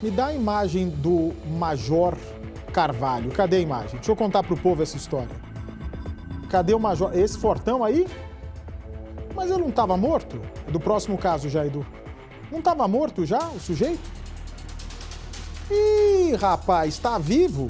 Me dá a imagem do Major Carvalho. Cadê a imagem? Deixa eu contar pro povo essa história. Cadê o Major? Esse fortão aí? Mas ele não estava morto? É do próximo caso já, Edu. Não estava morto já, o sujeito? Ih, rapaz, está vivo?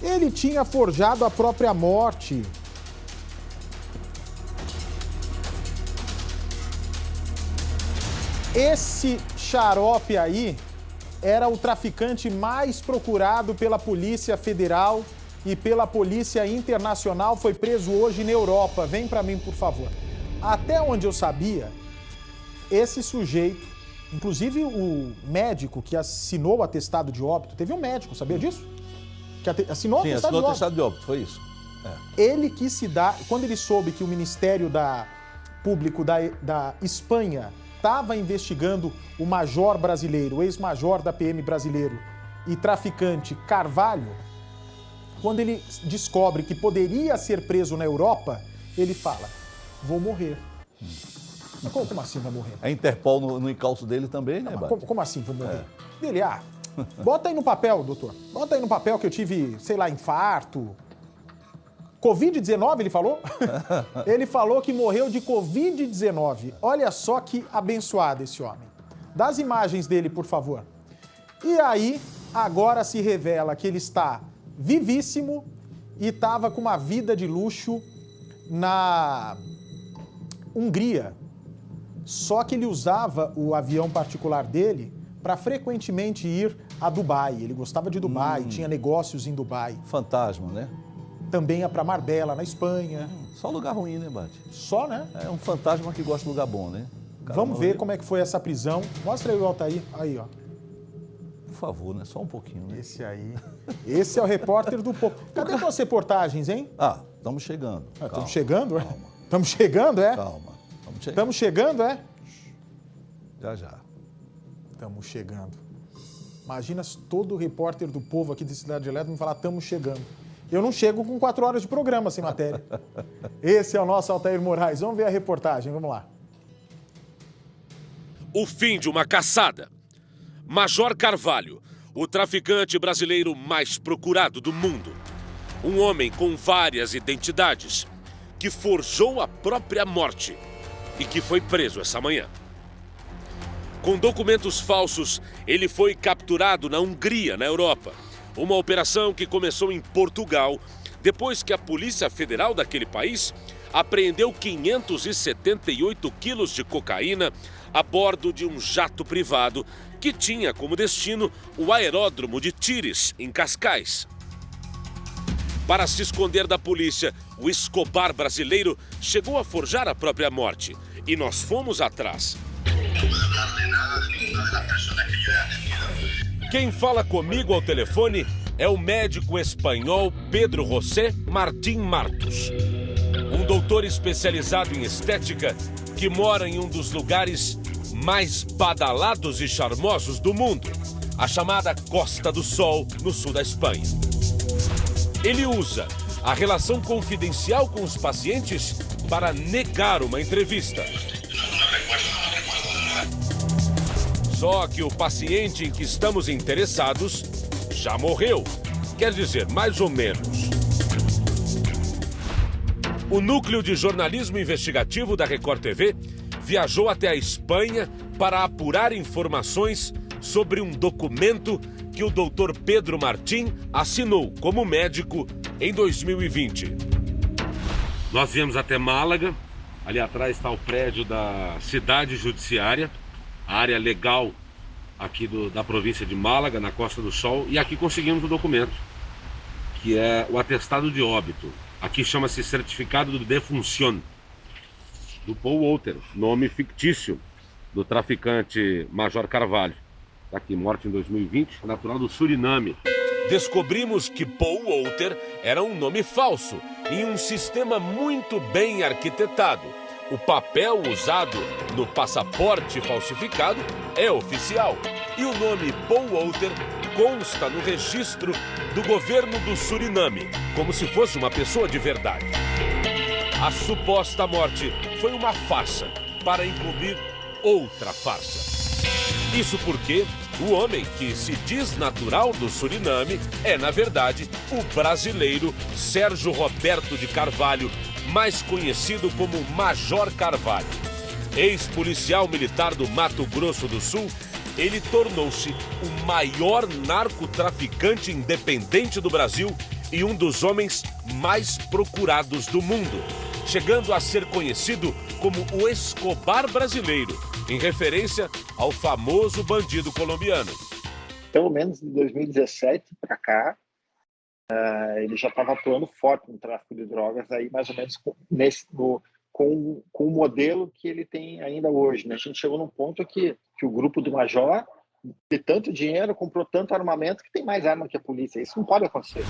Ele tinha forjado a própria morte. Esse xarope aí era o traficante mais procurado pela Polícia Federal e pela Polícia Internacional. Foi preso hoje na Europa. Vem pra mim, por favor. Até onde eu sabia, esse sujeito, inclusive o médico que assinou o atestado de óbito, teve um médico, sabia disso? Que assinou o atestado de óbito, foi isso. Ele quis se dar, quando ele soube que o Ministério Público da Espanha estava investigando o major brasileiro, o ex-major da PM brasileiro e traficante Carvalho, quando ele descobre que poderia ser preso na Europa, ele fala, vou morrer. Mas como assim vai morrer? A Interpol no encalço dele também, né, Bate? Como assim vou morrer? Ele, bota aí no papel, doutor. Bota aí no papel que eu tive, sei lá, infarto. Covid-19, ele falou? Ele falou que morreu de Covid-19. Olha só que abençoado esse homem. Dá as imagens dele, por favor. E aí, agora se revela que ele está vivíssimo e estava com uma vida de luxo na Hungria. Só que ele usava o avião particular dele para frequentemente ir a Dubai. Ele gostava de Dubai, tinha negócios em Dubai. Fantasma, né? Também ia para Marbella, na Espanha. Só lugar ruim, né, Bate? Só, né? É um fantasma que gosta de lugar bom, né? Vamos ver como é que foi essa prisão. Mostra aí o Altair. Aí, ó. Por favor, né? Só um pouquinho, né? Esse aí. Esse é o repórter do povo. Cadê as reportagens, hein? Estamos chegando. Estamos chegando, é? Calma. Estamos chegando, é? Calma. Estamos chegando, é? Já. Estamos chegando. Imagina se todo repórter do povo aqui de Cidade Elétrica me falar, estamos chegando. Eu não chego com 4 horas de programa sem matéria. Esse é o nosso Altair Moraes. Vamos ver a reportagem, vamos lá. O fim de uma caçada. Major Carvalho, o traficante brasileiro mais procurado do mundo. Um homem com várias identidades, que forjou a própria morte e que foi preso essa manhã. Com documentos falsos, ele foi capturado na Hungria, na Europa. Uma operação que começou em Portugal, depois que a Polícia Federal daquele país apreendeu 578 quilos de cocaína a bordo de um jato privado que tinha como destino o aeródromo de Tires, em Cascais. Para se esconder da polícia, o Escobar brasileiro chegou a forjar a própria morte e nós fomos atrás. Quem fala comigo ao telefone é o médico espanhol Pedro José Martín Martos. Um doutor especializado em estética que mora em um dos lugares mais badalados e charmosos do mundo, a chamada Costa do Sol, no sul da Espanha. Ele usa a relação confidencial com os pacientes para negar uma entrevista. Só que o paciente em que estamos interessados já morreu. Quer dizer, mais ou menos. O Núcleo de Jornalismo Investigativo da Record TV viajou até a Espanha para apurar informações sobre um documento que o Dr. Pedro Martín assinou como médico em 2020. Nós viemos até Málaga. Ali atrás está o prédio da cidade judiciária, a área legal aqui da província de Málaga, na Costa do Sol, e aqui conseguimos o documento, que é o atestado de óbito. Aqui chama-se certificado de defunción, do Paul Walter, nome fictício do traficante Major Carvalho. Está aqui, morte em 2020, natural do Suriname. Descobrimos que Paul Walter era um nome falso, em um sistema muito bem arquitetado. O papel usado no passaporte falsificado é oficial e o nome Paul Walter consta no registro do governo do Suriname, como se fosse uma pessoa de verdade. A suposta morte foi uma farsa para encobrir outra farsa. Isso porque O homem, que se diz natural do Suriname, é, na verdade, o brasileiro Sérgio Roberto de Carvalho, mais conhecido como Major Carvalho. Ex-policial militar do Mato Grosso do Sul, ele tornou-se o maior narcotraficante independente do Brasil e um dos homens mais procurados do mundo, chegando a ser conhecido como o Escobar brasileiro, em referência ao famoso bandido colombiano. Pelo menos de 2017 para cá, ele já estava atuando forte no tráfico de drogas, aí mais ou menos com o modelo que ele tem ainda hoje, né? A gente chegou num ponto que o grupo do Major, de tanto dinheiro, comprou tanto armamento que tem mais arma que a polícia. Isso não pode acontecer.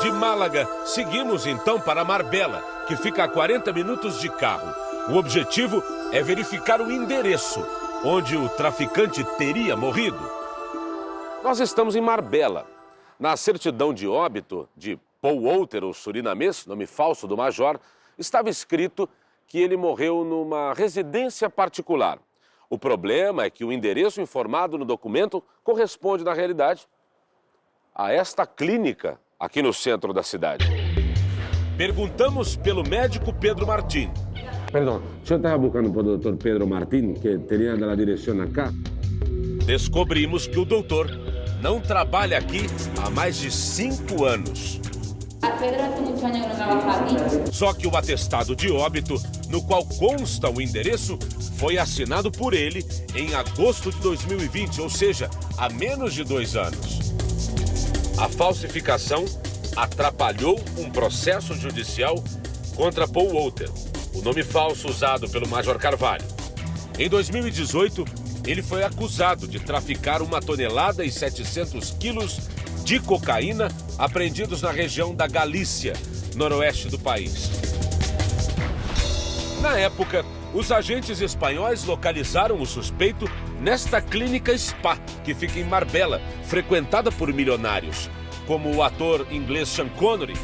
De Málaga, seguimos então para Marbella, que fica a 40 minutos de carro. O objetivo é verificar o endereço onde o traficante teria morrido. Nós estamos em Marbella. Na certidão de óbito de Paul Walter, o surinamês, nome falso do Major, estava escrito que ele morreu numa residência particular. O problema é que o endereço informado no documento corresponde, na realidade, a esta clínica aqui no centro da cidade. Perguntamos pelo médico Pedro Martin. Perdão, o senhor estava buscando por Dr. Pedro Martin, que teria da direção acá? Descobrimos que o doutor não trabalha aqui há mais de 5 anos. Só que o atestado de óbito, no qual consta o endereço, foi assinado por ele em agosto de 2020, ou seja, há menos de 2 anos. A falsificação atrapalhou um processo judicial contra Paul Walter, o nome falso usado pelo Major Carvalho. Em 2018, ele foi acusado de traficar 1,7 toneladas de cocaína apreendidos na região da Galícia, noroeste do país. Na época, os agentes espanhóis localizaram o suspeito nesta clínica spa, que fica em Marbella, frequentada por milionários, como o ator inglês Sean Connery.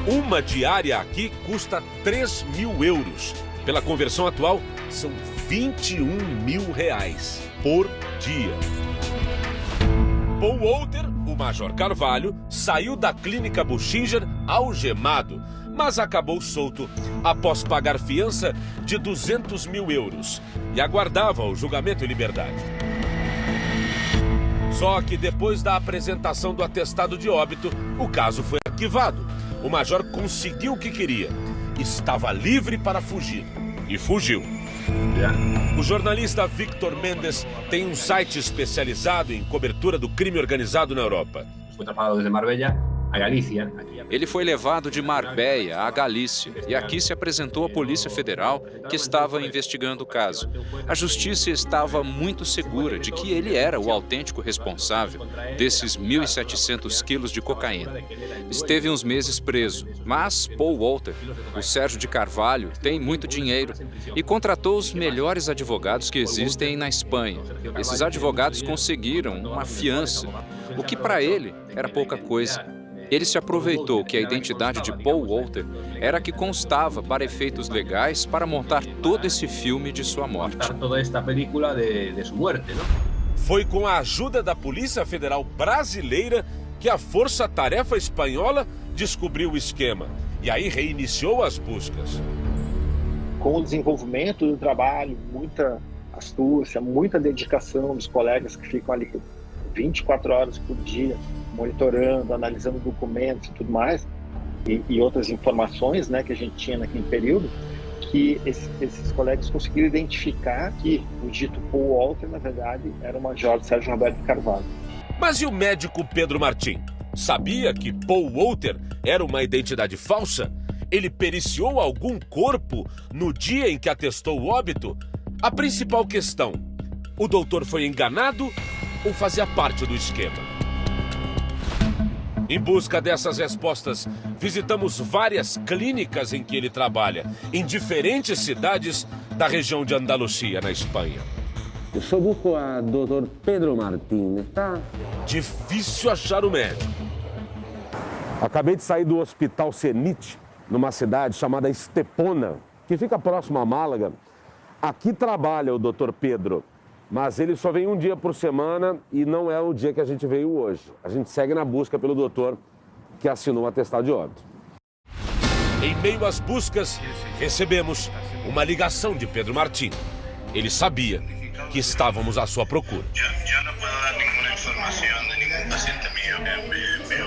Uma diária aqui custa 3.000 euros. Pela conversão atual, são 21 mil reais por dia. Paul Walter, o Major Carvalho, saiu da clínica Buchinger algemado, mas acabou solto após pagar fiança de 200 mil euros e aguardava o julgamento em liberdade. Só que depois da apresentação do atestado de óbito, o caso foi arquivado. O Major conseguiu o que queria. Estava livre para fugir. E fugiu. O jornalista Victor Mendes tem um site especializado em cobertura do crime organizado na Europa. Foi trasladado desde Marbella a Galícia. Ele foi levado de Marbella à Galícia e aqui se apresentou à Polícia Federal, que estava investigando o caso. A justiça estava muito segura de que ele era o autêntico responsável desses 1.700 quilos de cocaína. Esteve uns meses preso, mas Paul Walter, o Sérgio de Carvalho, tem muito dinheiro e contratou os melhores advogados que existem na Espanha. Esses advogados conseguiram uma fiança, o que para ele era pouca coisa. Ele se aproveitou que a identidade de Paul Walter era a que constava para efeitos legais para montar todo esse filme de sua morte. Foi com a ajuda da Polícia Federal Brasileira que a Força Tarefa Espanhola descobriu o esquema e aí reiniciou as buscas. Com o desenvolvimento do trabalho, muita astúcia, muita dedicação dos colegas que ficam ali 24 horas por dia, monitorando, analisando documentos e tudo mais, e outras informações, né, que a gente tinha naquele período, que esses colegas conseguiram identificar que o dito Paul Walter, na verdade, era o Major Sérgio Roberto de Carvalho. Mas e o médico Pedro Martin? Sabia que Paul Walter era uma identidade falsa? Ele periciou algum corpo no dia em que atestou o óbito? A principal questão: o doutor foi enganado ou fazia parte do esquema? Em busca dessas respostas, visitamos várias clínicas em que ele trabalha, em diferentes cidades da região de Andalucia, na Espanha. Eu só busco a Dr. Pedro Martin, está? Difícil achar o médico. Acabei de sair do Hospital Cenit, numa cidade chamada Estepona, que fica próximo a Málaga. Aqui trabalha o Dr. Pedro. Mas ele só vem um dia por semana e não é o dia que a gente veio hoje. A gente segue na busca pelo doutor que assinou o atestado de óbito. Em meio às buscas, recebemos uma ligação de Pedro Martim. Ele sabia que estávamos à sua procura. Eu não posso dar nenhuma informação de nenhum paciente meu.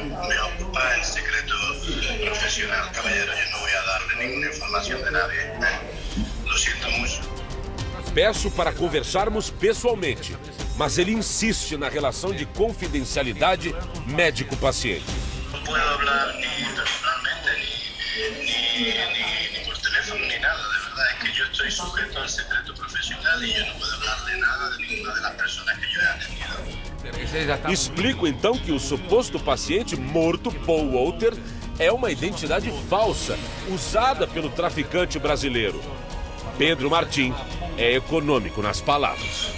Me ocupa o secreto profissional, caballero. Eu não vou dar nenhuma informação de nadie. Lo sinto muito. Peço para conversarmos pessoalmente, mas ele insiste na relação de confidencialidade médico-paciente. Não posso falar nem personalmente, nem por telefone, nem nada. De verdade é que eu estou sujeito ao secreto profissional e eu não posso falar de nada de nenhuma das pessoas que eu he atendido. Explico então que o suposto paciente morto, Paul Walter, é uma identidade falsa, usada pelo traficante brasileiro. Pedro Martim é econômico nas palavras.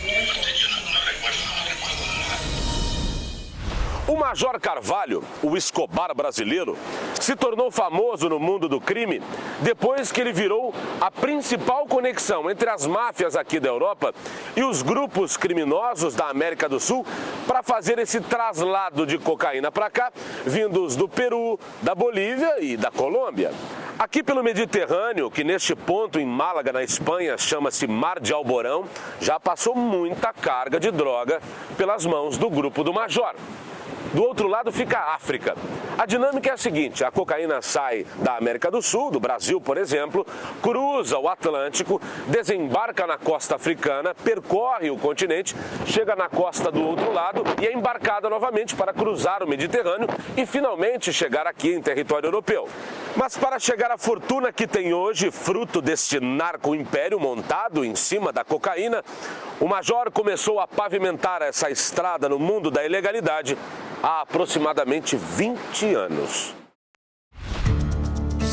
O Major Carvalho, o Escobar brasileiro, se tornou famoso no mundo do crime depois que ele virou a principal conexão entre as máfias aqui da Europa e os grupos criminosos da América do Sul para fazer esse traslado de cocaína para cá, vindos do Peru, da Bolívia e da Colômbia. Aqui pelo Mediterrâneo, que neste ponto em Málaga, na Espanha, chama-se Mar de Alborão, já passou muita carga de droga pelas mãos do grupo do Major. Do outro lado fica a África. A dinâmica é a seguinte: a cocaína sai da América do Sul, do Brasil, por exemplo, cruza o Atlântico, desembarca na costa africana, percorre o continente, chega na costa do outro lado e é embarcada novamente para cruzar o Mediterrâneo e finalmente chegar aqui em território europeu. Mas para chegar à fortuna que tem hoje, fruto deste narco-império montado em cima da cocaína, o Major começou a pavimentar essa estrada no mundo da ilegalidade há aproximadamente 20 anos.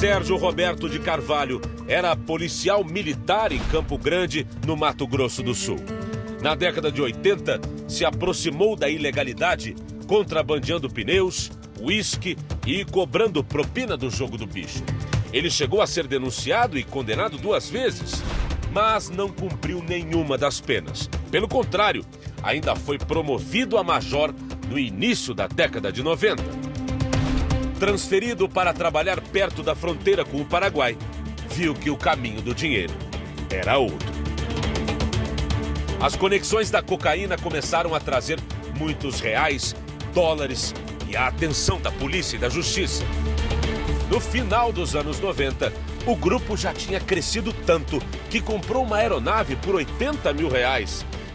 Sérgio Roberto de Carvalho era policial militar em Campo Grande, no Mato Grosso do Sul. Na década de 80, se aproximou da ilegalidade, contrabandeando pneus, uísque e cobrando propina do jogo do bicho. Ele chegou a ser denunciado e condenado 2 vezes, mas não cumpriu nenhuma das penas. Pelo contrário, ainda foi promovido a major no início da década de 90. Transferido para trabalhar perto da fronteira com o Paraguai, viu que o caminho do dinheiro era outro. As conexões da cocaína começaram a trazer muitos reais, dólares e a atenção da polícia e da justiça. No final dos anos 90, o grupo já tinha crescido tanto que comprou uma aeronave por R$80 mil,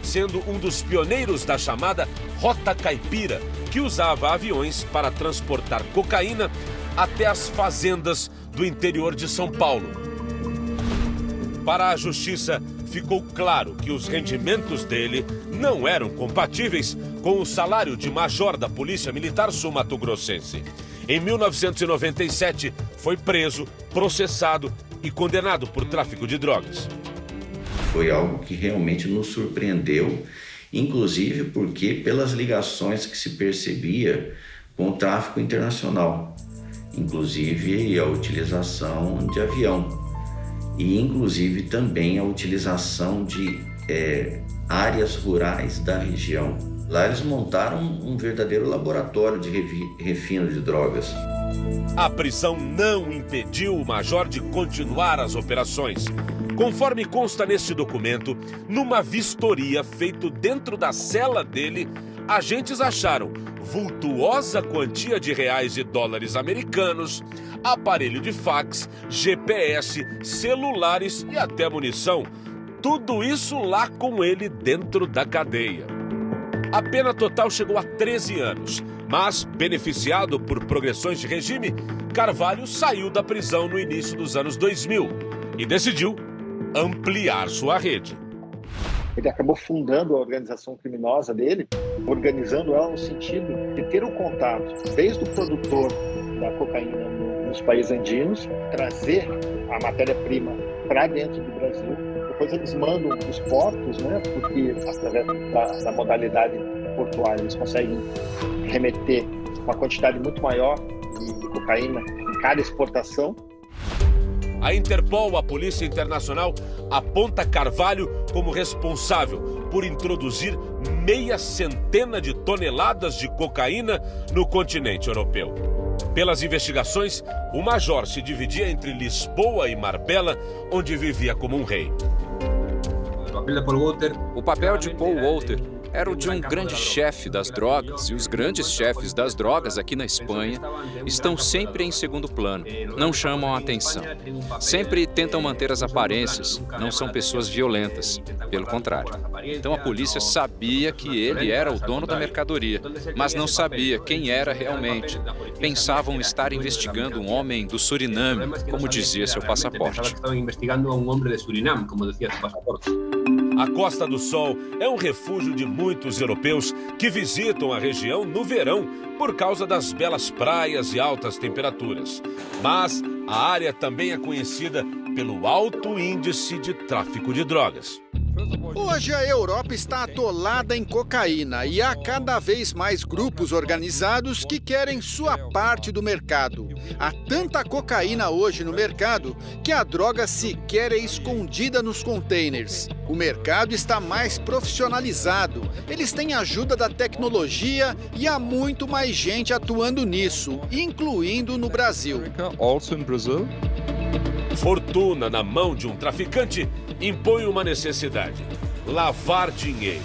sendo um dos pioneiros da chamada Rota Caipira, que usava aviões para transportar cocaína até as fazendas do interior de São Paulo. Para a justiça, ficou claro que os rendimentos dele não eram compatíveis com o salário de major da Polícia Militar sul-mato-grossense. Em 1997, foi preso, processado e condenado por tráfico de drogas. Foi algo que realmente nos surpreendeu, inclusive porque pelas ligações que se percebia com o tráfico internacional, inclusive a utilização de avião e inclusive também a utilização de áreas rurais da região. Lá eles montaram um verdadeiro laboratório de refino de drogas. A prisão não impediu o major de continuar as operações. Conforme consta neste documento, numa vistoria feita dentro da cela dele, agentes acharam vultuosa quantia de reais e dólares americanos, aparelho de fax, GPS, celulares e até munição. Tudo isso lá com ele dentro da cadeia. A pena total chegou a 13 anos, mas, beneficiado por progressões de regime, Carvalho saiu da prisão no início dos anos 2000 e decidiu ampliar sua rede. Ele acabou fundando a organização criminosa dele, organizando ela no sentido de ter um contato desde o produtor da cocaína nos países andinos, trazer a matéria-prima para dentro do Brasil. Depois eles mandam os portos, né? Porque através da modalidade portuária eles conseguem remeter uma quantidade muito maior de cocaína em cada exportação. A Interpol, a Polícia Internacional, aponta Carvalho como responsável por introduzir meia centena de toneladas de cocaína no continente europeu. Pelas investigações, o major se dividia entre Lisboa e Marbella, onde vivia como um rei. O papel de Paul Walter era o de um grande chefe das drogas, e os grandes chefes das drogas aqui na Espanha estão sempre em segundo plano, não chamam a atenção. Sempre tentam manter as aparências, não são pessoas violentas, pelo contrário. Então a polícia sabia que ele era o dono da mercadoria, mas não sabia quem era realmente. Pensavam estar investigando um homem do Suriname, como dizia seu passaporte. A Costa do Sol é um refúgio de muitos europeus que visitam a região no verão por causa das belas praias e altas temperaturas. Mas a área também é conhecida pelo alto índice de tráfico de drogas. Hoje a Europa está atolada em cocaína e há cada vez mais grupos organizados que querem sua parte do mercado. Há tanta cocaína hoje no mercado que a droga sequer é escondida nos containers. O mercado está mais profissionalizado, eles têm ajuda da tecnologia e há muito mais gente atuando nisso, incluindo no Brasil. Fortuna na mão de um traficante impõe uma necessidade: lavar dinheiro.